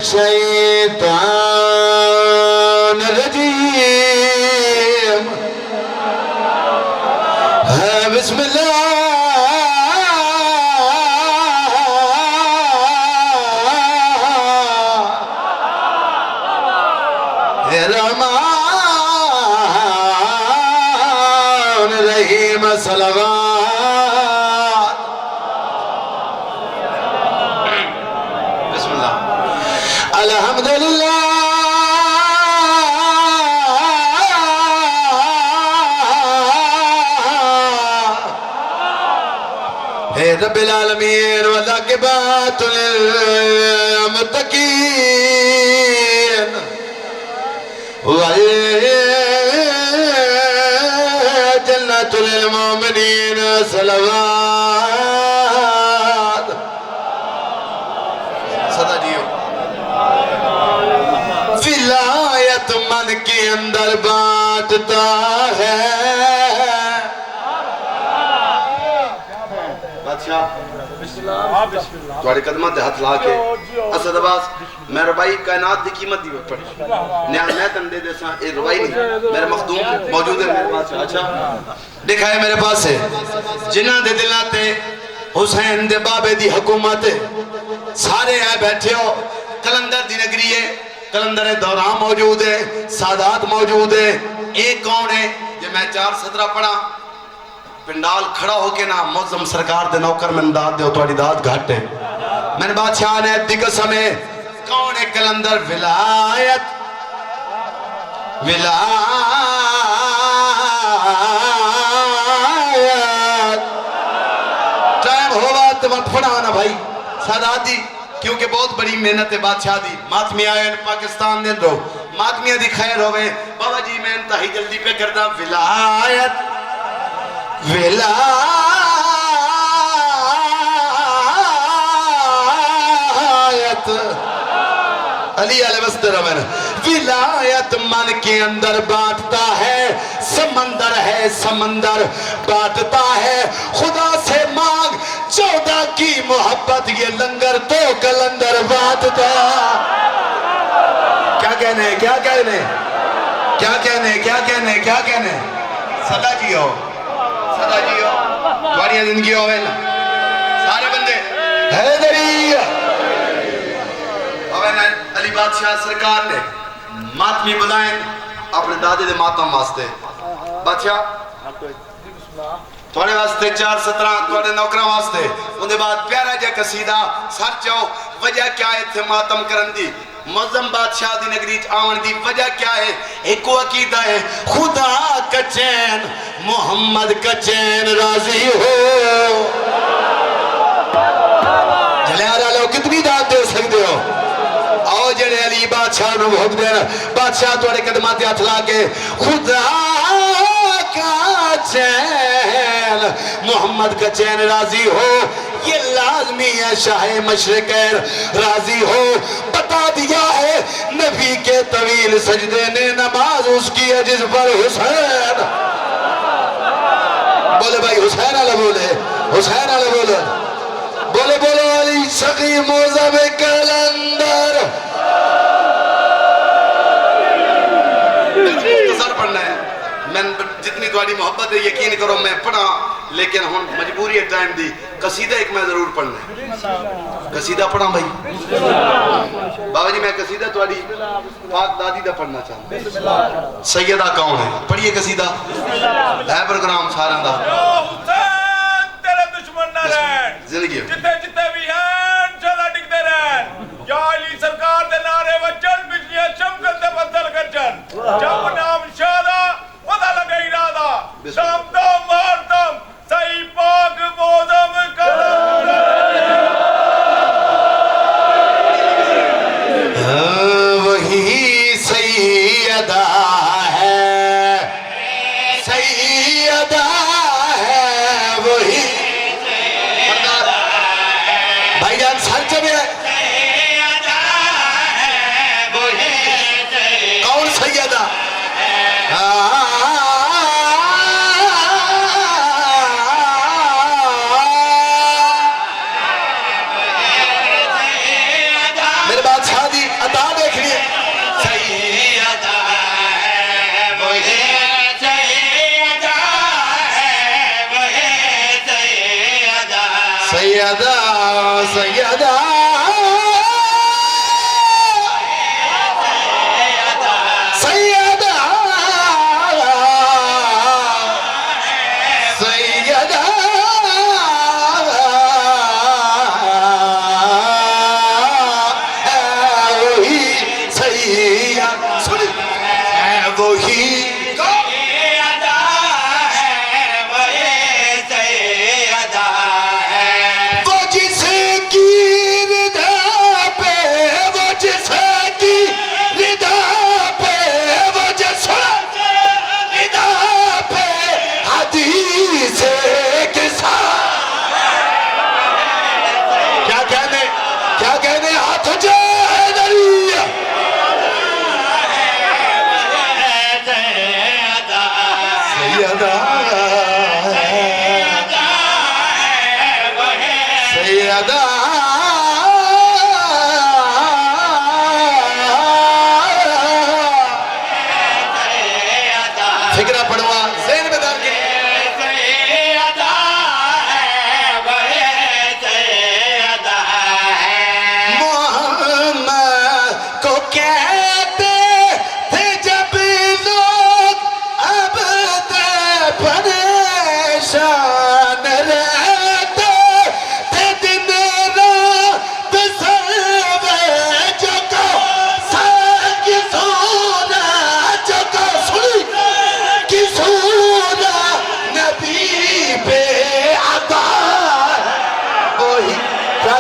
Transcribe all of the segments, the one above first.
الشيطان الرجيم بسم الله الرحمن الرحيم صلوات بسم الله الحمد لله رب العالمين والعاقبة للمتقين والجنة للمؤمنين صلوات صدا جیو ولایت من کے اندر بانٹتا ہے تھوڑے قدمات دے ہاتھ لا کے اسد عباس میں ربائی کائنات دی قیمت دی پڑھی نیاز میں تندے دے ساں اے ربائی نہیں میرے مخدوم موجود ہے میرے پاس اچھا دکھائے میرے پاس ہے جنہ دے دلاتے حسین دے بابے دی حکومت سارے آئے بیٹھے ہو کلندر دی نگری ہے کلندر دوران موجود ہے سادات موجود ہے ایک کون ہے جو میں 4 پڑھا پنڈال کھڑا ہو کے نا معظم سرکار دے نوکر میں داد دے تو داد گھٹ ہے میں نے بادشاہ نے دی قسم ہے کون ہے کلندر ولایت ٹائم ہوا تو مت پڑھانا بھائی سادات دی کیونکہ بہت بڑی محنت ہے بادشاہ دی ماتمی آئے پاکستان دے رو ماتمیہ دی خیر ہوئے بابا جی میں انتہی جلدی پہ کرتا ولایت ولایت علی علیہ وسلم ولایت من کے اندر بانٹتا ہے سمندر ہے سمندر بانٹتا ہے خدا سے مانگ 14 کی محبت یہ لنگر تو کلندر بانٹتا کیا کہنے کیا کہنے کیا کہنے کیا کہنے کیا کہنے صدا جی ہو صدا جی ہو توڑیاں زندگی ہوئے نا سارے بندے حیدری علی بادشاہ سرکار نے ماتمی بلائیں اپنے دادے دے ماتم واسطے بادشاہ تھوڑے واسطے 4-17 تھوڑے نوکران واسطے اندھے بعد پیارا جا قصیدہ سر چاہو وجہ کیا ہے تھے ماتم کرن دی معظم بادشاہ دی نگریچ آون دی وجہ کیا ہے ایک عقیدہ ہے خدا کا چین محمد کا چین راضی ہو جلیارہ لو کتنی داد دے سکتے ہو آؤ جڑے علی بادشاہ نو بھوک دینا بادشاہ توڑے قدمات ہاتھ لا کے خدا کا چین محمد کا چین راضی ہو یہ لازمی ہے شاہ مشرقین راضی ہو بتا دیا ہے نبی کے طویل سجدے نے نماز اس کی ہے جس پر حسین بولے بھائی حسین علیہ بولے حسین علیہ بولے بولے بولے علی شقی معظم کلندر مختصر پڑھنا ہے میں جتنی تمہاری محبت ہے یقین کرو میں پڑھا لیکن ہم مجبوری ہے ٹائم دی قصیدہ ایک میں ضرور پڑھنا ہے قصیدہ پڑھا بھائی بابا جی میں قصیدہ تمہاری پاک دادی دا پڑھنا چاہتا ہوں سیدہ کون ہے پڑھئے قصیدہ ہے پروگرام سارا دا حسین تیرے دشمن نہ رہن زندگی جتے جتے بھی ہیں چلا ٹکتے رہن یا علی سرکار دے نعرے وچن بجلیاں چمکن دے بدل کر چن جب نام شادہ ودا لگے ارادہ دم دم مار دم صحیح پاک موزم کلندر وہی سیدہ ہے سیدہ ہے وہی بھائی جان سر چبے کون سیدہ سیدہ سیدہ فکرہ پڑھوا ذہن میں دار کے محمد کو کہتے تھے جب لوگ اب تے پریشان رہتے تھے دن رات سروے جو کو سنگ سونا جو کو سنی کی سونا نبی بے عطا وہی کیا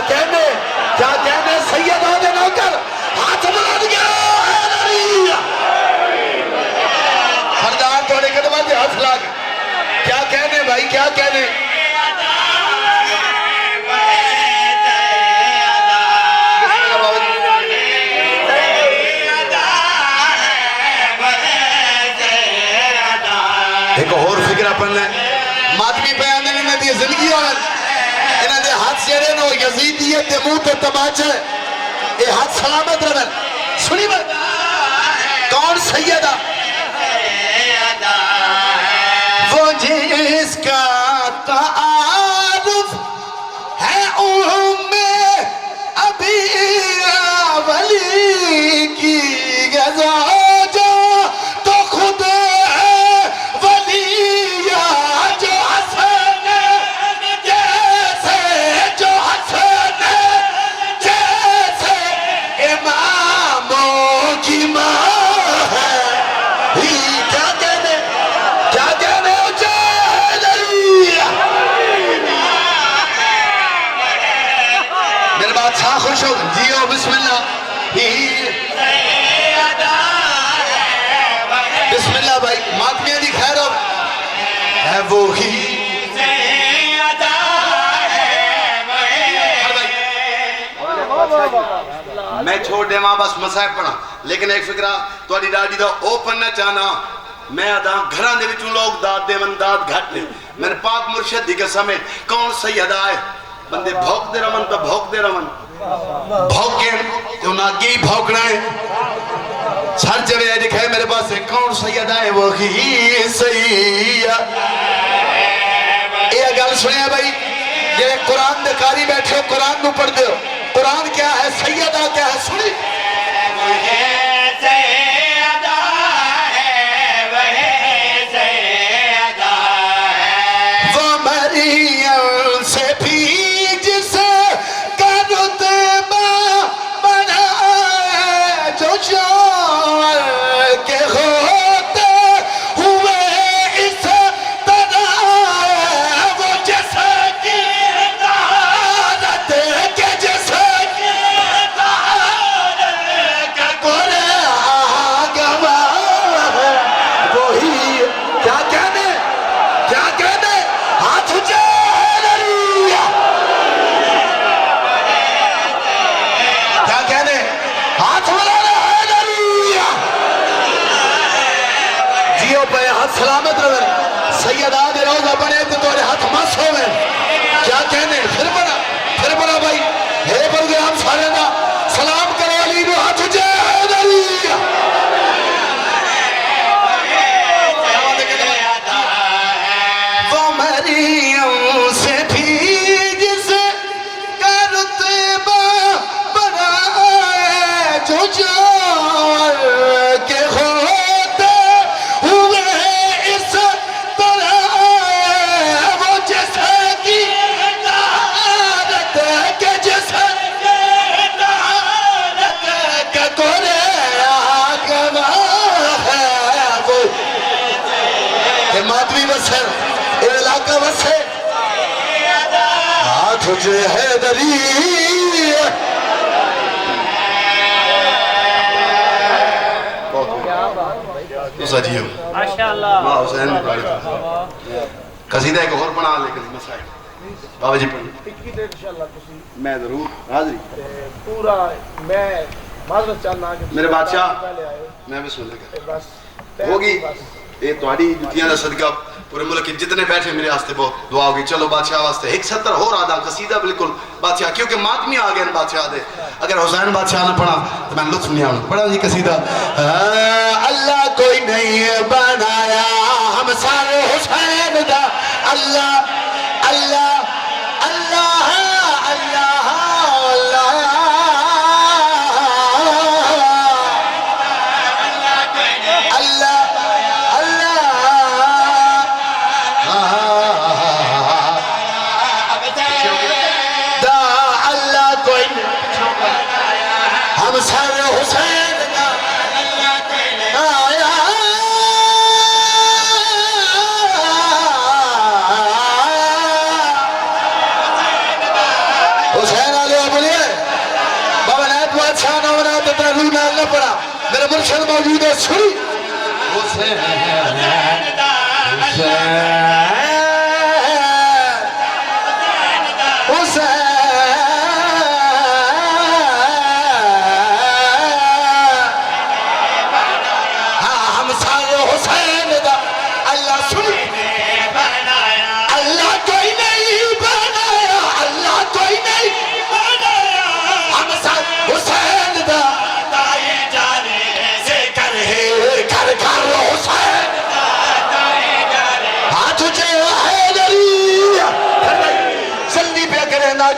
کہنے سیدہ دے نوکر ہاتھ بلند گیا ہردار توڑے قدمہ دے ہاتھ لاگ کیا کہنے بھائی کیا کہنے ایک اور فکرہ پڑھنا ہے ماتمی بیان نے دی زندگی ہوئے انہاں دے ہاتھ سیڑے نو یزیدیت دے منہ تے تماچا ہے اے ہاتھ سلامت رہن سنی بات کون سیدہ وہ جس کا تعارف ہے ام ابی ولی کی غزا جو تو خود خوش ہو جیو بسم اللہ بسم اللہ بھائی ماتمیاں دی خیر ہو ہے وہی میں چھوڑ دے ماں بس مسائب پڑھا لیکن ایک فکرہ تو اڈی ڈاڈی دا اوپن نہ چاہنا میں آدھا گھران دے بچوں لوگ داد دے من داد گھٹ دے میرے پاک مرشد دی قسم ہے کون سیدہ ہے بندے بھوک دے رمن تو بھوک دے رمن بھوکیں تو نہ گئی بھوکنا ہے چھر جوے دکھائے میرے پاس ہے کون سیدہ ہے وہی سیدہ یہ گل سنیا بھائی یہ قرآن دے کاری بیٹھے ہو قرآن نو پڑھ دے ہو قرآن کیا ہے سیدہ کیا ہے سنی وہ مریم سے بھی جسے کے ہوتے ہوئے اس طرح وہ جیسے کی طہارت کے جیسے کی طہارت کا قرآن گواہ وہی کیا کہنے ہاتھ اچھے کیا کہنے ہاتھ ہاتھ سلامت رہے سیدہ دے روزہ بنے تو توڑے ہاتھ مس ہوئے کیا کہنے پھر بنا بھائی ہے پروگرام سارے نا سلام کرو علی نو ہاتھ اچھے وہ مریم سے بھی جسے جوار کے ہوتے ہوئے اس طرح وہ جیسے کی طہارت کے جیسے طہارت کے گورے آگوا ہے وہ کہ مادوی بسر علاقہ بسے تجھے حیدری تو سجیو ماشاءاللہ ماں حسین نے پڑھی قصیدہ ایک اور پڑھا لیکن مسائل بابا جی پڑھی میں ضرور حاضری پورا میں معذرت چاہنا کہ میرے بادشاہ پہلے آئے میں بھی سن لے بس ہوگی یہ تہاڈی جتیاں دا صدقہ پورے ملک کے جتنے بیٹھے میرے واسطے بہت دعا ہوگی چلو بادشاہ واسطے ایک 70 ہو رہا تھا قصیدہ بالکل بادشاہ کیونکہ ماتمی آ گئے بادشاہ دے اگر حسین بادشاہ نے پڑھا تو میں لطف نہیں آؤں پڑھا جی قصیدہ اللہ کوئی نہیں بنایا ہم سارے حسین دا اللہ اللہ اللہ اللہ اللہ سارے حسین کا آیا حسین آلے بولیے بابا نیت بادشاہ نہ ہونا تو ترہ روح نال نہ پڑا میرے مرشد موجود ہے سنی حسین حسین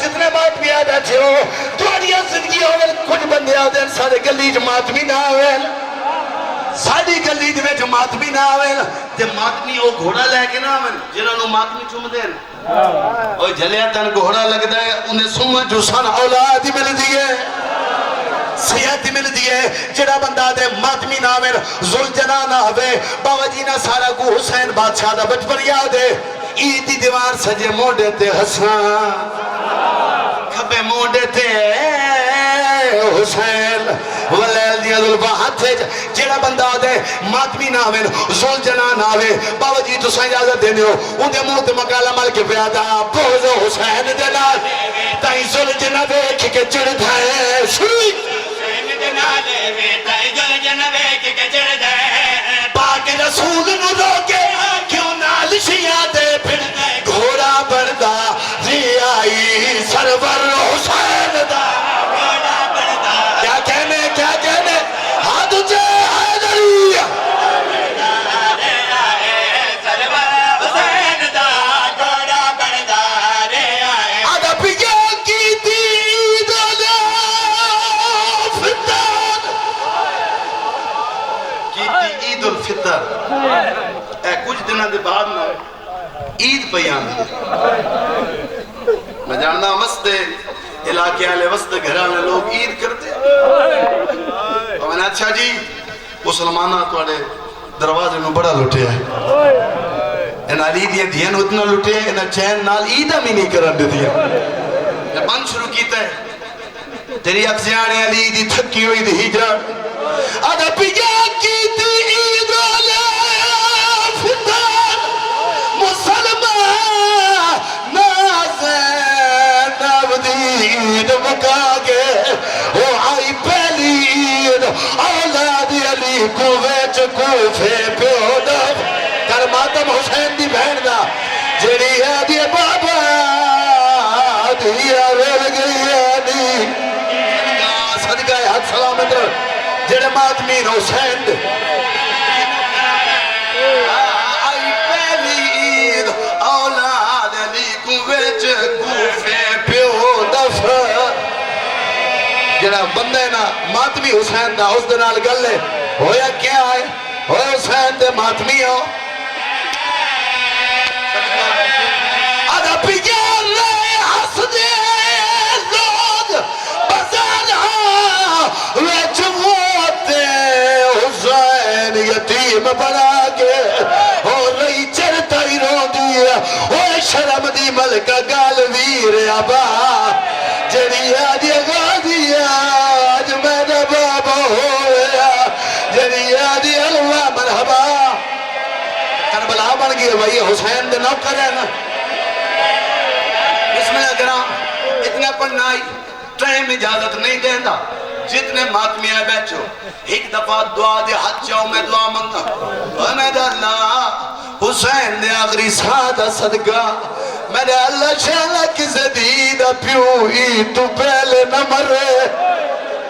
جتنے بات بھی آ بیٹھے ہو تمہاری زندگی ہوئے کچھ بندے آ دیں سارے گلی جماعت بھی نہ ہوئے ساری گلی میں جماعت بھی نہ ہوئے تے ماتمی وہ گھوڑا لے کے نہ ہوئے جنہوں نے ماتمی چوم دیں اور جلیا تن گھوڑا لگ دے انہیں سمجھ جو سن اولاد ہی مل دیئے سیاحتی مل دیئے جڑا بندہ دے ماتمی نہ ہوئے زل جنا نہ ہوئے بابا جی نہ سارا کو حسین بادشاہ دا بچپن یاد ہے عیدی دیوار سجے موڑے تے حسان کھبے موڑے تے حسین ولیل دیا ذلفہ ہاتھے جیڑا بندہ دے ماتمی نہ ہوئے زول جنا نہ ہوئے بابا جی تو سائیں اجازت دینے ہو اندھے موت مقالہ مل کے پیادا بہت حسین دینا تائیں زول جنا بیکھ کے چڑھ دھائے شروعی حسین دینا لے تائیں زول جنا بیکھ کے چڑھ دھائے پاک رسول نو روکے کیوں نال شیعہ دے پھر گھوڑا بردہ جی آئی سرور حسین دا کیا کہنے ہاتھ جے حیدری سرور حسین دا گھوڑا بردہ رے آئے آدھا پیا کی دید الفطر کی عید الفطر اے کچھ دنوں دے بعد نہ عید بیان میں جاننا وسط علاقے والے وسط گھرانے لوگ عید کرتے اور میں نے اچھا جی مسلمانہ توڑے دروازے میں بڑا لٹے ہے انہا عیدیاں دھیان اتنا لٹے ہے انہا چین نال عیدہ میں نہیں کرن دے دیا میں بند شروع کیتا ہے تیری اکزیانے علی عیدی تھکی ہوئی دی ہجران آدھا پیا کی دی عید علیہ فطر مسلمان نازین عبدید مکا گے وہ آئی پہلی عید اولاد علی کوویچ کوفے پیودا کر ماتم حسین دی بہن دا جڑی ہے دی بابا دیا رل گئی علی صدقہ حد سلامت جڑے ماتمین حسین دے آئی پہلی عید اولاد علی کوویچ کوفے پیو دفر جڑا بندے نا ماتمی حسین دا اس دنال گلے ہویا کیا ہے ہویا حسین دے ماتمی ہو آدھا پیجار رہے حس دے لوگ بزانا ویچ موتے حسین یتیم بنا کے ہو رہی چرتا ہی رو دیا ہوئے شرم دی ملکہ گال ویر ابا جڑی آج غازی آج میرا بابا ہویا جڑی آج اللہ مرحبا کربلا بن گئی بھائی حسین دے نوکر ہے نا بسم اللہ کرام اتنا پڑھنا آئی ٹائم اجازت نہیں دینا جتنے ماتمیاں بیٹھو ایک دفعہ دعا دے ہاتھ چاہو میں دعا منگا احمد اللہ حسین دے آخری سادہ صدقہ میرے اللہ شاءاللہ کسے دیدہ پیو ہی تو پہلے نہ مرے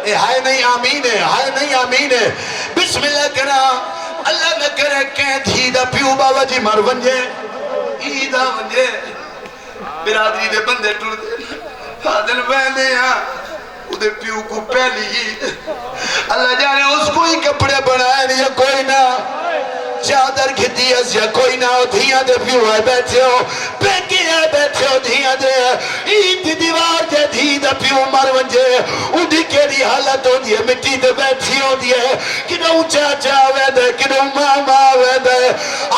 اے ہائے نہیں آمین ہے ہائے نہیں آمین ہے بسم اللہ کرام اللہ نہ کرے کہ دیدہ پیو بابا جی مر ونجے ایدہ ونجے برادری دے بندے ٹوڑ دے حاضر بہنے ہیں ادھے پیو کو پہلی اللہ جانے اس کو ہی کپڑے بنائے یا کوئی نہ چادر کھتی ہے یا کوئی نہ ہو دھیاں دے پیو ہے بیٹھے ہو پیکی ہے بیٹھے ہو دھیاں دے عید دیوار دے دھی دے پیو مر ونجے اُدھی کیڑی حالت ہو دیئے مٹی دے بیٹھی ہو دیئے کنوں چاچا ہوئے دے کنوں ماما ہوئے دے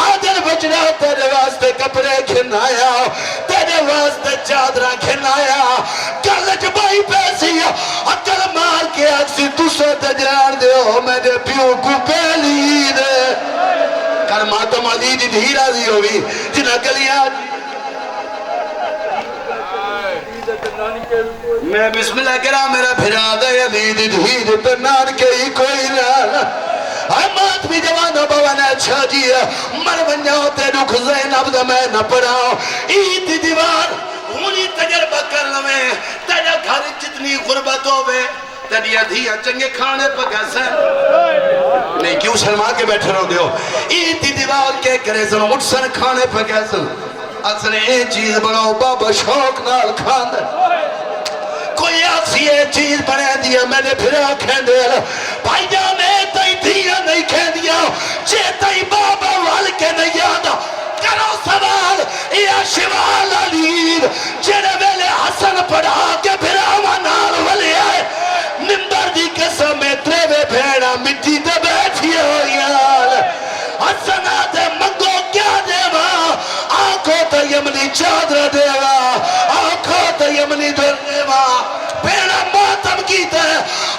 آدھر بچنا تیرے واسطے کپڑے کھنایا تیرے واسطے چادرہ کھنایا کالج بائی پیسی اکل مار کے اکسی دوسرے تجران دے ہو میرے پیو کو پہلی دے کر ماتم علی دی دھی راضی ہوئی جنہ گلیاں میں بسم اللہ کرا میرا پھرا دے علی دی دھی دی تنان کے ہی کوئی نہ مات بھی جوانو بوانا اچھا جی مر ونجاؤ تے رکھ زینب دا میں نہ پڑھاؤ عید دی دیوار ہونی تجربہ کرنا میں تیرا گھر جتنی غربت ہوئے تیریا دھیا چنگے کھانے پہ کیسے نہیں کیوں شرما کے بیٹھے رو دیو ایتی دیوار کے کرے سن اٹھ سن کھانے پہ کیسے اکثر این چیز بناؤ بابا شوق نال کھاندے کوئی آکسی یہ چیز بنے دیا میں نے پھر آنکھیں دے بھائی جانے تائی دیا نہیں کھیں دیا چے تائی بابا وال کے نہیں یادا کرو سوال یا شوال علید جنہ ویلے حسن پڑھا کے پھر آمانار ولی آئے نمبر دی قسم میں تریوے بھیڑا مٹی دے بیٹھی ہو یار حسن آتے منگو کیا دیوا آنکھوں تا یمنی چادر دیوا آنکھوں تا یمنی در دیوا بھیڑا ماتم کی تے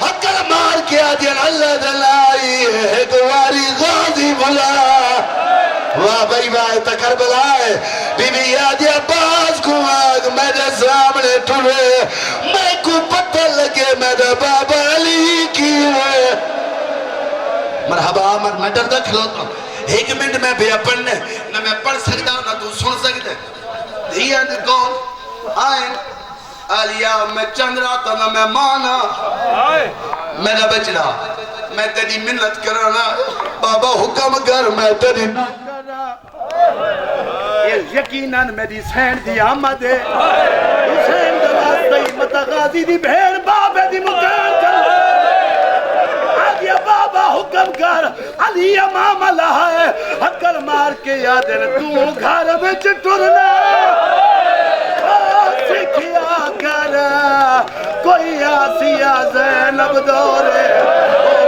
اکل مار کیا دین اللہ دلائی ایک واری غازی بلا واہ بھائی بھائی تکر بلائے بی بی یادی عباس کو آگ میرے سامنے ٹھوڑے میں کو پتہ لگے میرے بابا علی کی ہوئے مرحبا آمد میں ڈردہ کھلوتا ہوں ایک منٹ میں بھی پڑھنے نہ میں پڑھ سکتا ہوں نہ تو سن سکتے دھیا نے کون آئیں آلیا میں چند رہا تھا نہ میں مانا میرا بچڑا میں تیری منت کرانا بابا حکم کر میں تیری یقیناً میری سین دی آمد ہے حسین دواستی متغازی دی بھیڑ بابے دی مکان چل آگیا بابا حکم کر علی امام اللہ ہے حکر مار کے یادن تو گھر میں چٹرنا سکھیا کر کوئی آسیہ زینب دورے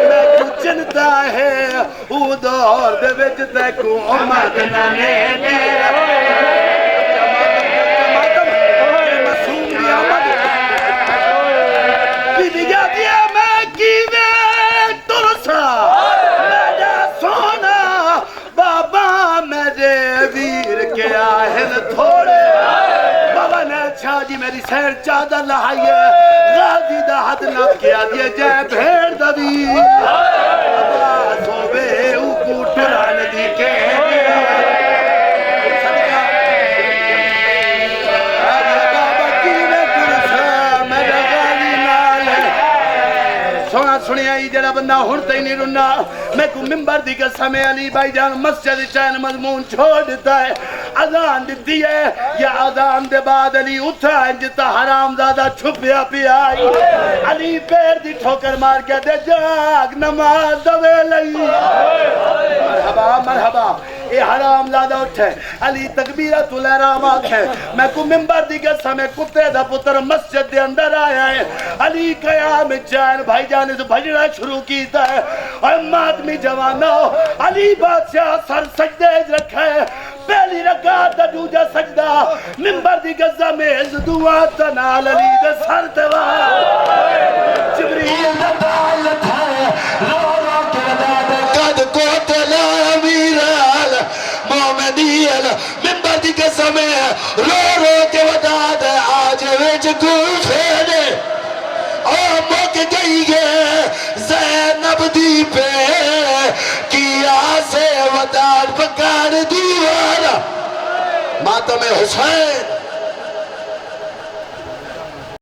میں کچھ چنتا ہے او دور دے وچ تے کو امت نانے دے بی بی جاتی ہے میں کیویں ترسا میرا سونا بابا میرے ویر کے آہن تھوڑے بابا نے اچھا جی میری سیر چادر لہائیے غازی دا حد نہ کیا دیے جائے بھیڑ دا دی بابا سوبے اوکو ٹران دی کے سنیا ہی جڑا بندہ ہونتا ہی نہیں رنا میں کو ممبر دی قسم علی بھائی جان مسجد چین مضمون چھوڑ دیتا ہے اذان دیتی ہے یا اذان دے بعد علی اٹھا جتا حرام زادہ چھپیا پیا علی پیر دی ٹھوکر مار کے دے جاگ نماز دوے لئی مرحبا مرحبا اے حرام زادہ اٹھے علی تکبیرۃ الاحرام آکھے میں کو ممبر دی گسا میں کتے دا پتر مسجد دے اندر آیا ہے علی قیام جان بھائی جانے سے بھجنا شروع کیتا ہے اور مادمی جوانو علی بادشاہ سر سجدے رکھے پہلی رکعت دا دوجا سجدہ ممبر دی گزا میں از دعا تنال علی دے سر توا جبریل نتال تھائے رو رو کے دادے قد قتل امیرال مومنیل ممبر دی گزا میں رو رو کے دادے آج ویچ گوفے نے اور موک گئی ہے زینب دی پہ کیا سے وداد پکار دیوارا ماتم حسین